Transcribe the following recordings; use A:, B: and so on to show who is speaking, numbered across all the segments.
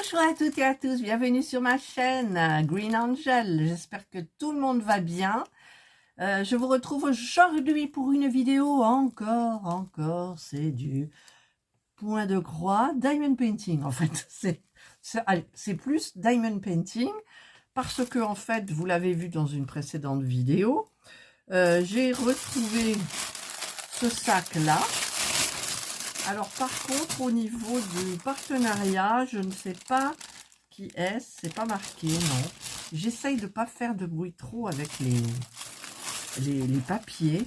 A: Bonjour à toutes et à tous, bienvenue sur ma chaîne Green Angel. J'espère que tout le monde va bien. Je vous retrouve aujourd'hui pour une vidéo encore, c'est du point de croix, diamond painting. En fait, c'est plus diamond painting parce que en fait, vous l'avez vu dans une précédente vidéo, j'ai retrouvé ce sac-là. Alors par contre, au niveau du partenariat, je ne sais pas qui est-ce, c'est pas marqué, non. J'essaye de ne pas faire de bruit trop avec les papiers.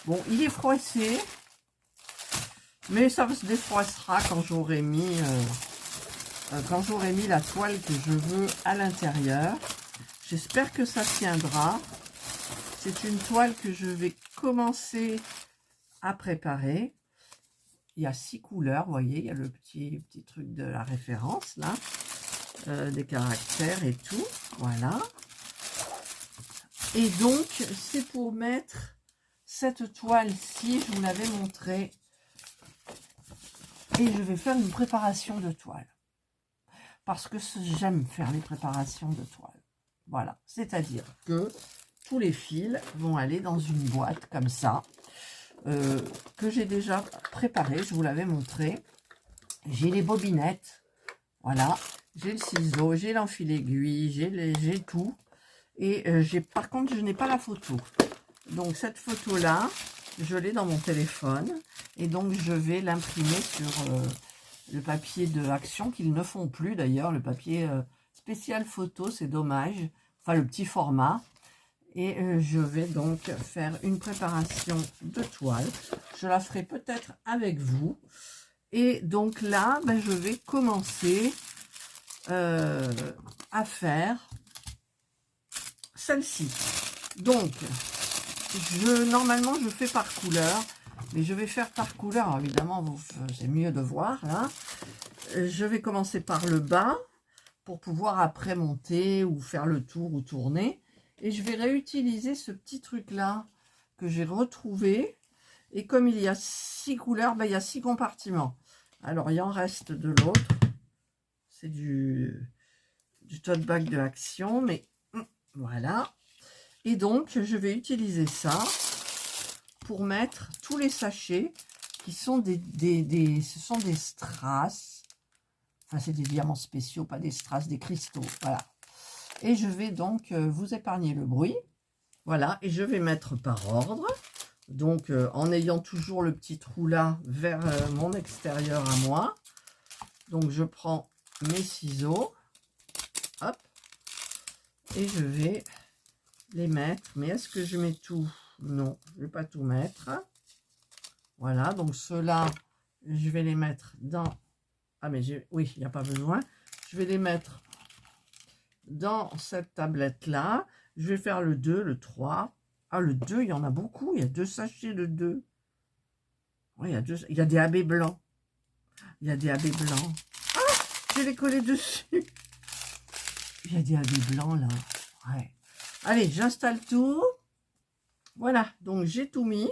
A: Bon, il est froissé, mais ça se défroissera quand j'aurai mis, la toile que je veux à l'intérieur. J'espère que ça tiendra. C'est une toile que je vais commencer à préparer. Il y a 6 couleurs, vous voyez, il y a le petit truc de la référence, là, des caractères et tout, voilà. Et donc, c'est pour mettre cette toile-ci, je vous l'avais montré, et je vais faire une préparation de toile. Parce que j'aime faire les préparations de toile. Voilà, c'est-à-dire que tous les fils vont aller dans une boîte comme ça. Que j'ai déjà préparé, je vous l'avais montré. J'ai les bobinettes, voilà, j'ai le ciseau, j'ai l'enfil aiguille, j'ai tout. Et par contre, je n'ai pas la photo. Donc cette photo-là, je l'ai dans mon téléphone. Et donc je vais l'imprimer sur le papier de Action, qu'ils ne font plus d'ailleurs. Le papier spécial photo, c'est dommage. Enfin, le petit format. Et je vais donc faire une préparation de toile. Je la ferai peut-être avec vous. Et donc là, je vais commencer à faire celle-ci. Donc, normalement, je fais par couleur. Mais je vais faire par couleur. Alors, évidemment, c'est mieux de voir là. Je vais commencer par le bas pour pouvoir après monter ou faire le tour ou tourner. Et je vais réutiliser ce petit truc-là que j'ai retrouvé. Et comme il y a 6 couleurs, il y a 6 compartiments. Alors, il en reste de l'autre. C'est du tote bag de Action. Mais voilà. Et donc, je vais utiliser ça pour mettre tous les sachets qui sont ce sont des strass. Enfin, c'est des diamants spéciaux, pas des strass, des cristaux. Voilà. Et je vais donc vous épargner le bruit. Voilà, et je vais mettre par ordre. Donc, en ayant toujours le petit trou là vers mon extérieur à moi. Donc, je prends mes ciseaux. Hop. Et je vais les mettre. Mais est-ce que je mets tout? Non, je ne vais pas tout mettre. Voilà, donc ceux-là, je vais les mettre dans... Ah, mais oui, il n'y a pas besoin. Je vais les mettre dans cette tablette-là. Je vais faire le 2, le 3. Ah, le 2, il y en a beaucoup. Il y a 2 sachets de 2. Oui, il y a des AB blancs. Il y a des AB blancs. Ah, je les collé dessus. Il y a des AB blancs, là. Ouais. Allez, j'installe tout. Voilà, donc j'ai tout mis.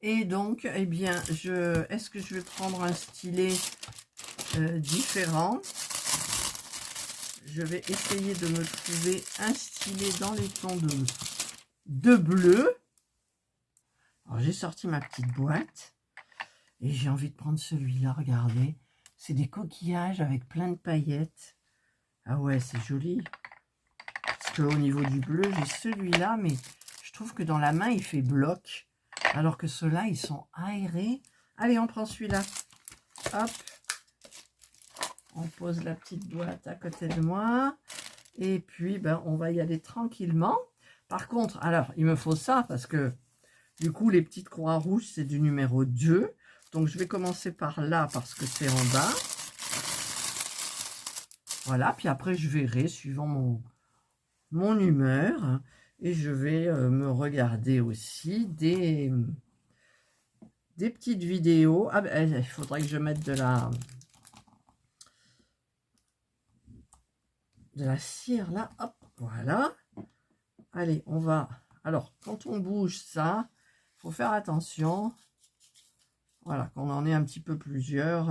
A: Et donc, eh bien, est-ce que je vais prendre un stylet différent? Je vais essayer de me trouver un stylet dans les tons de bleu. Alors, j'ai sorti ma petite boîte. Et j'ai envie de prendre celui-là, regardez. C'est des coquillages avec plein de paillettes. Ah ouais, c'est joli. Parce qu'au niveau du bleu, j'ai celui-là, mais je trouve que dans la main, il fait bloc. Alors que ceux-là, ils sont aérés. Allez, on prend celui-là. Hop. On pose la petite boîte à côté de moi. Et puis, on va y aller tranquillement. Par contre, alors, il me faut ça parce que, du coup, les petites croix rouges, c'est du numéro 2. Donc, je vais commencer par là parce que c'est en bas. Voilà. Puis après, je verrai suivant mon humeur. Et je vais me regarder aussi des petites vidéos. Ah, il faudrait que je mette de la cire là. Hop, voilà. Allez, on va... Alors, quand on bouge ça, il faut faire attention. Voilà, qu'on en ait un petit peu plusieurs.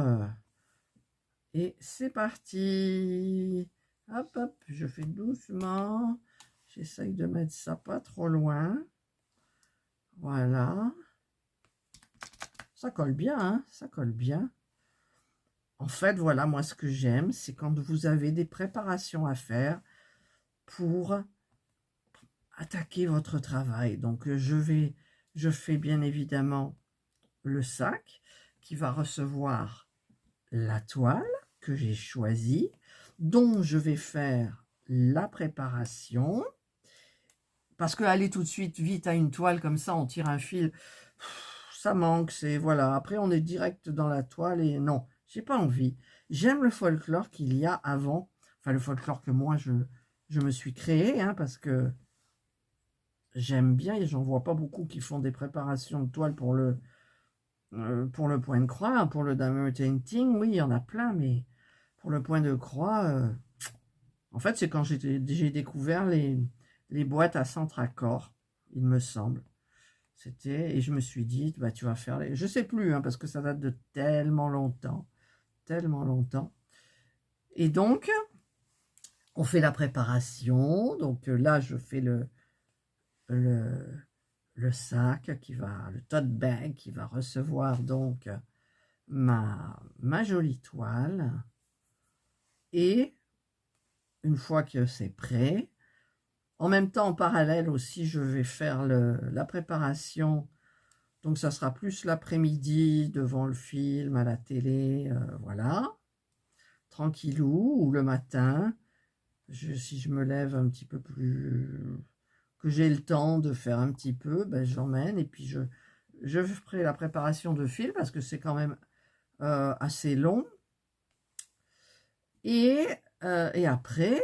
A: Et c'est parti. Hop, hop, je fais doucement. J'essaye de mettre ça pas trop loin. Voilà. Ça colle bien, hein, ça colle bien. En fait, voilà, moi, ce que j'aime, c'est quand vous avez des préparations à faire pour attaquer votre travail. Donc, je fais bien évidemment le sac qui va recevoir la toile que j'ai choisie, dont je vais faire la préparation. Parce que aller tout de suite vite à une toile comme ça, on tire un fil, ça manque, c'est voilà. Après, on est direct dans la toile et non, j'ai pas envie. J'aime le folklore qu'il y a avant, enfin le folklore que moi je me suis créé, hein, parce que j'aime bien et j'en vois pas beaucoup qui font des préparations de toile pour le point de croix, pour le diamond painting. Oui, il y en a plein, mais pour le point de croix, en fait, c'est quand j'ai découvert les boîtes à centre accord, il me semble. Et je me suis dit, bah, tu vas faire je sais plus, hein, parce que ça date de tellement longtemps. Tellement longtemps. Et donc, on fait la préparation. Donc là, je fais le sac le tote bag qui va recevoir donc ma jolie toile. Et une fois que c'est prêt, en même temps, en parallèle aussi, je vais faire la préparation. Donc, ça sera plus l'après-midi devant le film, à la télé, voilà. Tranquillou, ou le matin. Si je me lève un petit peu plus... que j'ai le temps de faire un petit peu, ben, j'emmène. Et puis, je ferai la préparation de film parce que c'est quand même assez long. Et après,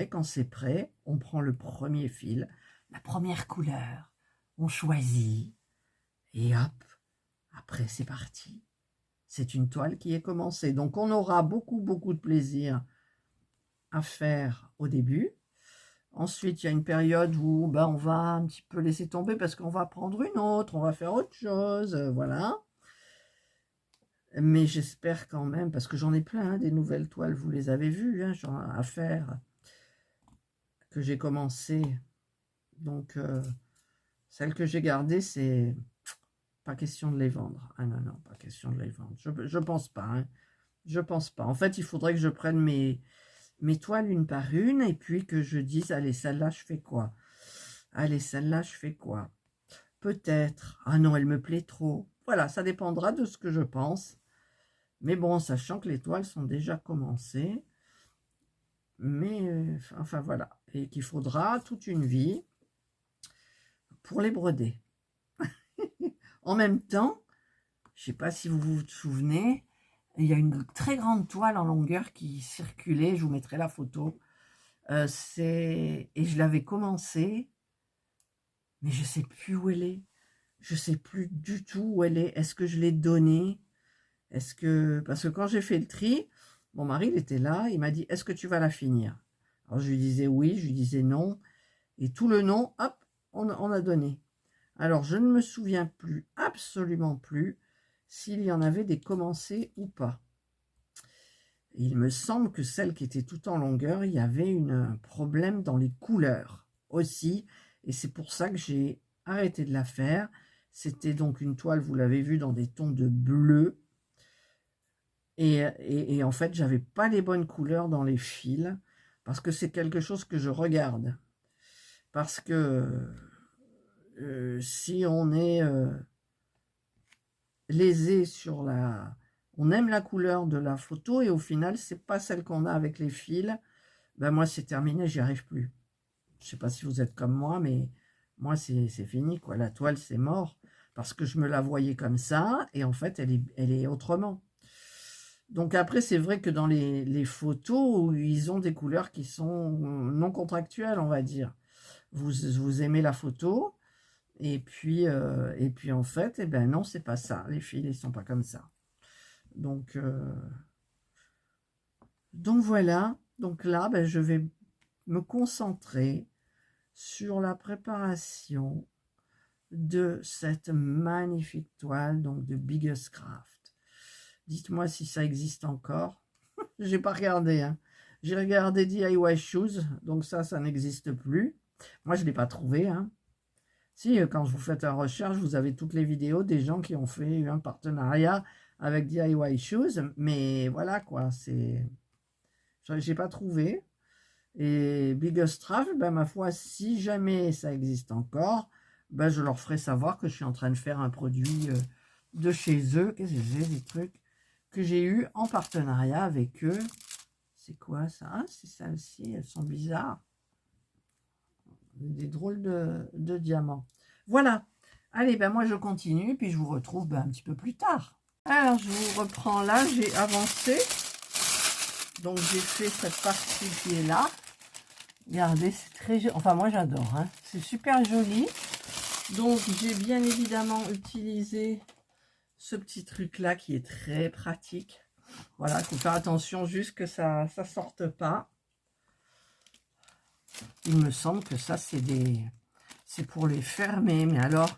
A: quand c'est prêt, on prend le premier fil, la première couleur, on choisit, et hop, après c'est parti. C'est une toile qui est commencée. Donc on aura beaucoup de plaisir à faire au début. Ensuite, il y a une période où ben, on va un petit peu laisser tomber parce qu'on va prendre une autre, on va faire autre chose, voilà. Mais j'espère quand même, parce que j'en ai plein, hein, des nouvelles toiles, vous les avez vues, hein, à faire, que j'ai commencé. Donc, celles que j'ai gardées, c'est pas question de les vendre. Ah non, non, pas question de les vendre. Je pense pas, hein. Je pense pas. En fait, il faudrait que je prenne mes toiles une par une et puis que je dise, allez, celle-là, je fais quoi? Allez, celle-là, je fais quoi? Peut-être. Ah non, elle me plaît trop. Voilà, ça dépendra de ce que je pense. Mais bon, sachant que les toiles sont déjà commencées. Mais, enfin voilà. Et qu'il faudra toute une vie pour les broder. En même temps, je ne sais pas si vous vous souvenez, il y a une très grande toile en longueur qui circulait, je vous mettrai la photo. Et je l'avais commencé, mais je ne sais plus où elle est. Je ne sais plus du tout où elle est. Est-ce que je l'ai donnée? Parce que quand j'ai fait le tri, mon mari il était là, il m'a dit, est-ce que tu vas la finir? Alors je lui disais oui, je lui disais non. Et tout le nom, hop, on a donné. Alors je ne me souviens plus, absolument plus, s'il y en avait des commencés ou pas. Il me semble que celle qui était tout en longueur, il y avait un problème dans les couleurs aussi. Et c'est pour ça que j'ai arrêté de la faire. C'était donc une toile, vous l'avez vu, dans des tons de bleu. Et en fait, j'avais pas les bonnes couleurs dans les fils. Parce que c'est quelque chose que je regarde. Parce que si on est lésé sur on aime la couleur de la photo et au final, c'est pas celle qu'on a avec les fils. Ben moi, c'est terminé, j'y arrive plus. Je sais pas si vous êtes comme moi, mais moi, c'est fini, quoi. La toile, c'est mort. Parce que je me la voyais comme ça, et en fait, elle est autrement. Donc après, c'est vrai que dans les photos, ils ont des couleurs qui sont non contractuelles, on va dire. Vous aimez la photo, et puis en fait, eh ben non, c'est pas ça. Les fils, ils sont pas comme ça. Donc voilà. Donc là, ben, je vais me concentrer sur la préparation de cette magnifique toile, donc de Biggest Craft. Dites-moi si ça existe encore. J'ai pas regardé, hein. J'ai regardé DIY Shoes, donc ça n'existe plus. Moi, je l'ai pas trouvé, hein. Si, quand vous faites une recherche, vous avez toutes les vidéos des gens qui ont fait un partenariat avec DIY Shoes, mais voilà quoi, c'est... J'ai pas trouvé. Et Biggest Travel, ben, ma foi, si jamais ça existe encore, ben, je leur ferai savoir que je suis en train de faire un produit de chez eux. Qu'est-ce que j'ai, des trucs que j'ai eu en partenariat avec eux. C'est quoi ça? Ah, c'est celles-ci, elles sont bizarres. Des drôles de diamants. Voilà. Allez, ben moi je continue, puis je vous retrouve ben, un petit peu plus tard. Alors, je vous reprends là, j'ai avancé. Donc, j'ai fait cette partie qui est là. Regardez, c'est très joli. Enfin, moi, j'adore. Hein. C'est super joli. Donc, j'ai bien évidemment utilisé ce petit truc-là qui est très pratique. Voilà, il faut faire attention juste que ça ne sorte pas. Il me semble que ça, c'est pour les fermer. Mais alors,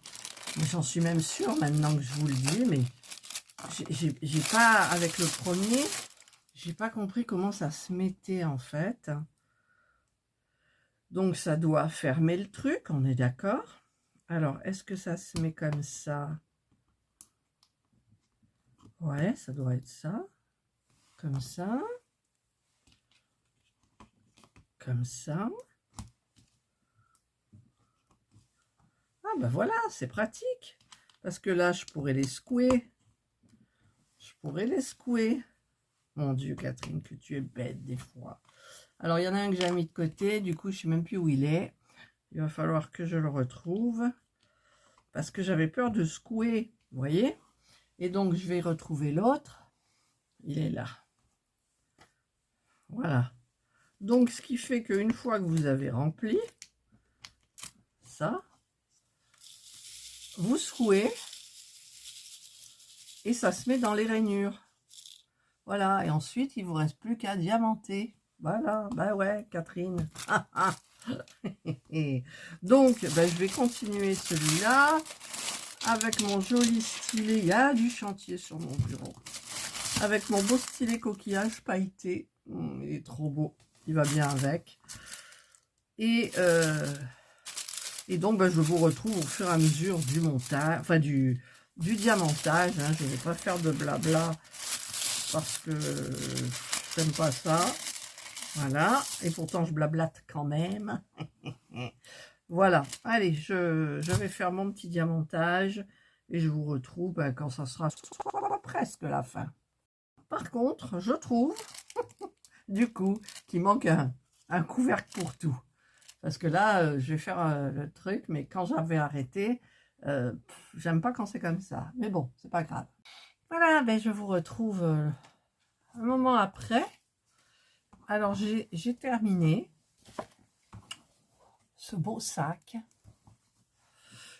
A: j'en suis même sûre maintenant que je vous le dis, mais j'ai pas, avec le premier, j'ai pas compris comment ça se mettait en fait. Donc, ça doit fermer le truc, on est d'accord. Alors, est-ce que ça se met comme ça? Ouais, ça doit être ça. Comme ça. Comme ça. Ah, ben voilà, c'est pratique. Parce que là, je pourrais les secouer. Je pourrais les secouer. Mon Dieu, Catherine, que tu es bête des fois. Alors, il y en a un que j'ai mis de côté. Du coup, je ne sais même plus où il est. Il va falloir que je le retrouve. Parce que j'avais peur de secouer. Vous voyez? Et donc, je vais retrouver l'autre. Il est là. Voilà. Donc, ce qui fait qu'une fois que vous avez rempli ça, vous secouez et ça se met dans les rainures. Voilà. Et ensuite, il ne vous reste plus qu'à diamanter. Voilà. Bah ouais, Catherine. Donc, ben, je vais continuer celui-là avec mon joli stylet. Il y a du chantier sur mon bureau. Avec mon beau stylet coquillage pailleté. Il est trop beau. Il va bien avec. Et donc, ben, je vous retrouve au fur et à mesure du montage, enfin du diamantage. Hein. Je ne vais pas faire de blabla parce que je n'aime pas ça. Voilà. Et pourtant, je blablate quand même. Voilà. Allez, je vais faire mon petit diamantage et je vous retrouve ben, quand ça sera presque la fin. Par contre, je trouve, du coup, qu'il manque un couvercle pour tout. Parce que là, je vais faire le truc, mais quand j'avais arrêté, j'aime pas quand c'est comme ça. Mais bon, c'est pas grave. Voilà, ben, je vous retrouve un moment après. Alors, j'ai terminé ce beau sac.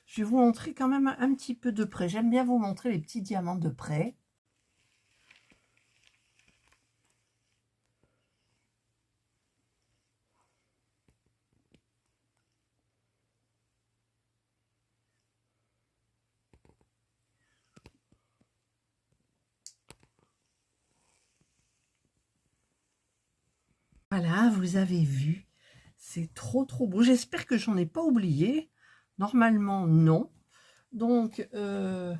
A: Je vais vous montrer quand même un petit peu de près. J'aime bien vous montrer les petits diamants de près. Voilà, vous avez vu, c'est trop beau. J'espère que j'en ai pas oublié. Normalement, non. Donc, ben,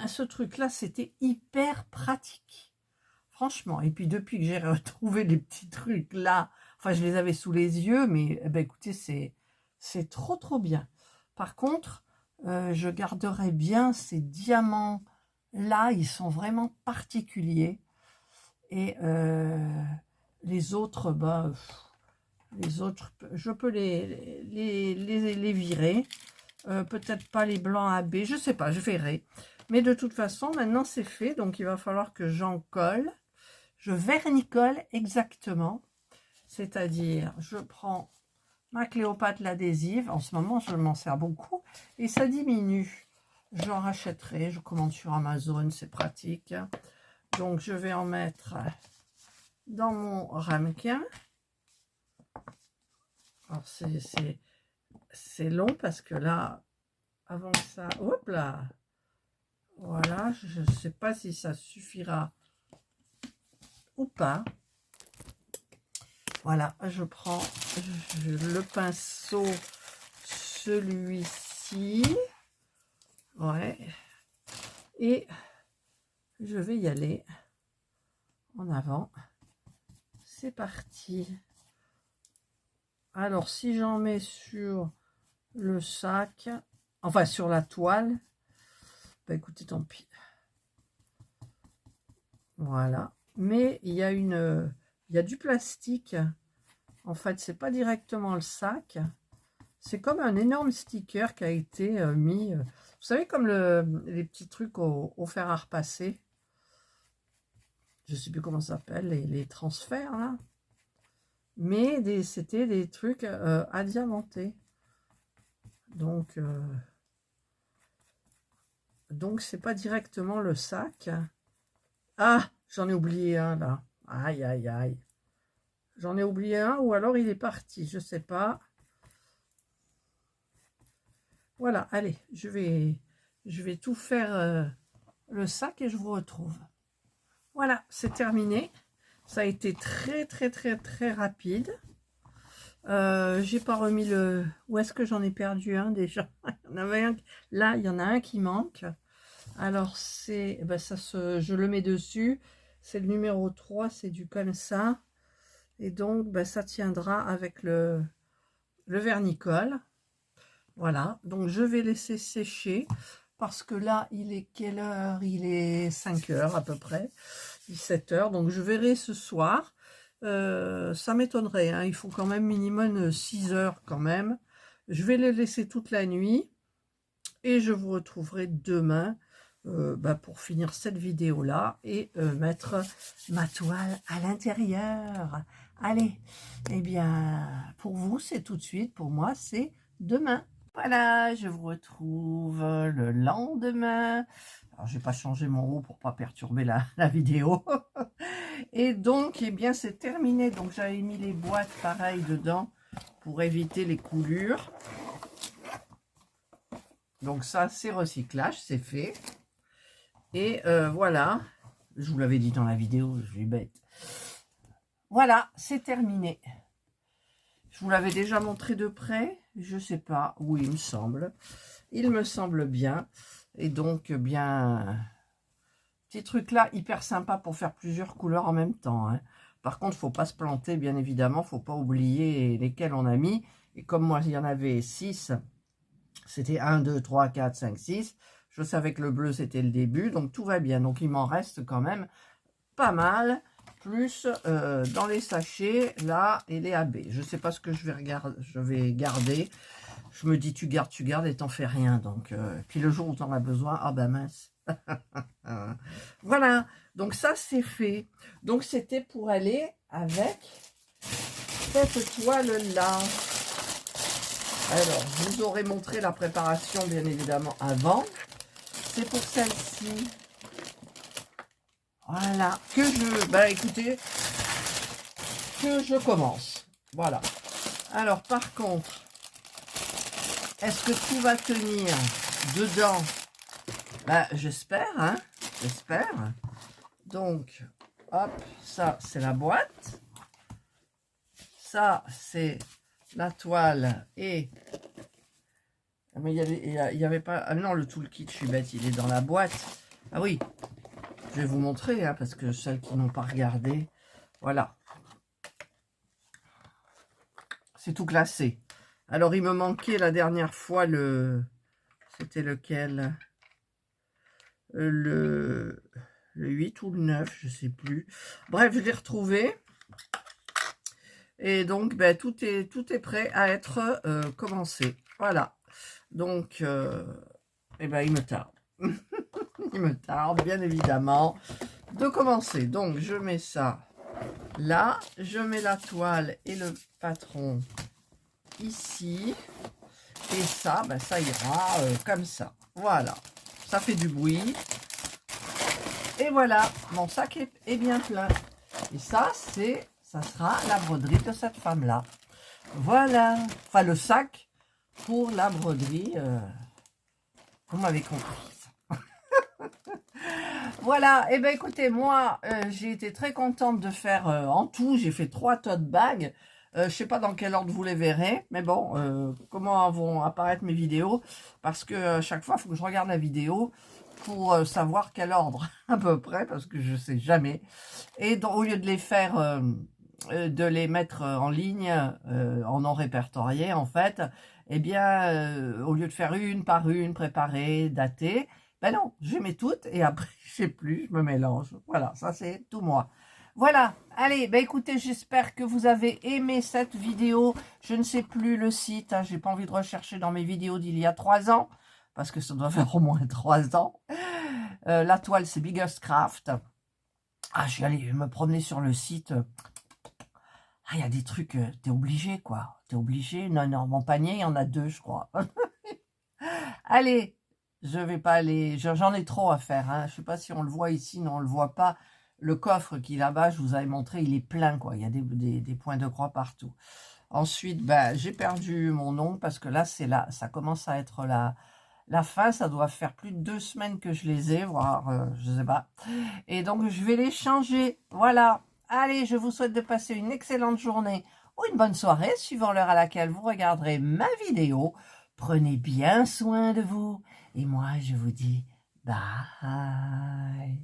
A: ce truc-là, c'était hyper pratique. Franchement. Et puis, depuis que j'ai retrouvé les petits trucs là, enfin, je les avais sous les yeux, mais ben, écoutez, c'est trop bien. Par contre, je garderai bien ces diamants-là. Ils sont vraiment particuliers. Et les autres, bah, je peux les virer. Peut-être pas les blancs AB, je sais pas, je verrai. Mais de toute façon, maintenant c'est fait, donc il va falloir que j'en colle. Je vernicole exactement. C'est-à-dire, je prends ma Cléopâtre l'adhésive. En ce moment, je m'en sers beaucoup. Et ça diminue. J'en rachèterai, je commande sur Amazon, c'est pratique. Donc, je vais en mettre dans mon ramequin. Alors, c'est long parce que là, avant que ça... Hop là! Voilà, je ne sais pas si ça suffira ou pas. Voilà, je prends le pinceau, celui-ci. Ouais. Et je vais y aller en avant. C'est parti. Alors, si j'en mets sur le sac, enfin sur la toile, bah écoutez, tant pis. Voilà. Mais il y a du plastique. En fait, c'est pas directement le sac. C'est comme un énorme sticker qui a été mis. Vous savez, comme les petits trucs au fer à repasser. Je sais plus comment ça s'appelle, les transferts là. Mais c'était des trucs à diamanter. Donc c'est pas directement le sac. Ah, j'en ai oublié un là. Aïe, aïe, aïe. J'en ai oublié un ou alors il est parti, je sais pas. Voilà, allez, je vais tout faire le sac et je vous retrouve. Voilà, c'est terminé. Ça a été très, très, très, très rapide. J'ai pas remis le... Où est-ce que j'en ai perdu un déjà? Il y en avait un... Là, il y en a un qui manque. Alors, c'est... Ben, je le mets dessus. C'est le numéro 3, c'est du comme ça. Et donc, ben, ça tiendra avec le vernicole. Voilà, donc je vais laisser sécher. Parce que là, il est quelle heure? Il est 5 heures à peu près. 17 heures. Donc, je verrai ce soir. Ça m'étonnerait, hein. Il faut quand même minimum 6 heures quand même. Je vais les laisser toute la nuit et je vous retrouverai demain pour finir cette vidéo là et mettre ma toile à l'intérieur. Allez, eh bien pour vous c'est tout de suite, pour moi c'est demain. Voilà, je vous retrouve le lendemain. Alors, je vais pas changer mon haut pour pas perturber la vidéo. Et donc, eh bien, c'est terminé. Donc, j'avais mis les boîtes pareilles dedans pour éviter les coulures. Donc, ça, c'est recyclage, c'est fait. Et voilà. Je vous l'avais dit dans la vidéo, je suis bête. Voilà, c'est terminé. Je vous l'avais déjà montré de près. Je sais pas. Oui, il me semble. Il me semble bien. Et donc, bien... Petit truc là, hyper sympa pour faire plusieurs couleurs en même temps. Hein. Par contre, il ne faut pas se planter, bien évidemment. Il ne faut pas oublier lesquels on a mis. Et comme moi, il y en avait 6. C'était 1, 2, 3, 4, 5, 6. Je savais que le bleu, c'était le début. Donc, tout va bien. Donc, il m'en reste quand même pas mal. Plus dans les sachets, là, et les AB. Je ne sais pas ce que je vais garder. Je me dis, tu gardes et t'en fais rien. Donc, puis le jour où tu en as besoin, ah ben mince. Voilà, donc ça c'est fait. Donc c'était pour aller avec cette toile là. Alors je vous aurais montré la préparation bien évidemment avant. C'est pour celle-ci. Voilà, que je... écoutez, que je commence. Voilà. Alors par contre, est-ce que tout va tenir dedans? J'espère, hein, j'espère. Donc, hop, ça, c'est la boîte. Ça, c'est la toile. Et... Mais il y avait pas... Ah non, le toolkit, je suis bête, il est dans la boîte. Ah oui, je vais vous montrer, hein, parce que celles qui n'ont pas regardé, voilà. C'est tout classé. Alors, il me manquait la dernière fois le... C'était lequel ? Le 8 ou le 9, je sais plus. Bref, je l'ai retrouvé. Et donc, tout est prêt à être commencé. Voilà. Donc, il me tarde. Il me tarde, bien évidemment, de commencer. Donc, je mets ça là. Je mets la toile et le patron ici. Et ça, ça ira comme ça. Voilà. Ça fait du bruit. Et voilà, mon sac est bien plein. Et ça sera la broderie de cette femme-là. Voilà. Enfin, le sac pour la broderie. Vous m'avez compris. Voilà, et ben écoutez, moi, j'ai été très contente de faire, en tout, j'ai fait 3 tote bags. Je sais pas dans quel ordre vous les verrez, mais bon, comment vont apparaître mes vidéos, parce que chaque fois, il faut que je regarde la vidéo pour savoir quel ordre, à peu près, parce que je sais jamais. Et donc, au lieu de les faire, de les mettre en ligne, en non répertorié, en fait, eh bien, au lieu de faire une par une, préparée, datée, ben non, je mets toutes et après, je sais plus, je me mélange. Voilà, ça c'est tout moi. Voilà, allez, ben écoutez, j'espère que vous avez aimé cette vidéo. Je ne sais plus le site, hein, j'ai pas envie de rechercher dans mes vidéos d'il y a 3 ans, parce que ça doit faire au moins 3 ans. La toile, c'est Biggest Craft. Ah, je suis allée me promener sur le site. Ah, il y a des trucs, t'es obligé, quoi. T'es obligé. Non, non, mon panier, il y en a 2, je crois. Allez, je vais pas aller... J'en ai trop à faire, hein. Je sais pas si on le voit ici, non, on le voit pas. Le coffre qui est là-bas, je vous avais montré, il est plein, quoi. Il y a des points de croix partout. Ensuite, ben, j'ai perdu mon nom parce que là, ça commence à être la fin. Ça doit faire plus de 2 semaines que je les ai, voire, je sais pas. Et donc, je vais les changer. Voilà. Allez, je vous souhaite de passer une excellente journée ou une bonne soirée, suivant l'heure à laquelle vous regarderez ma vidéo. Prenez bien soin de vous. Et moi, je vous dis bye.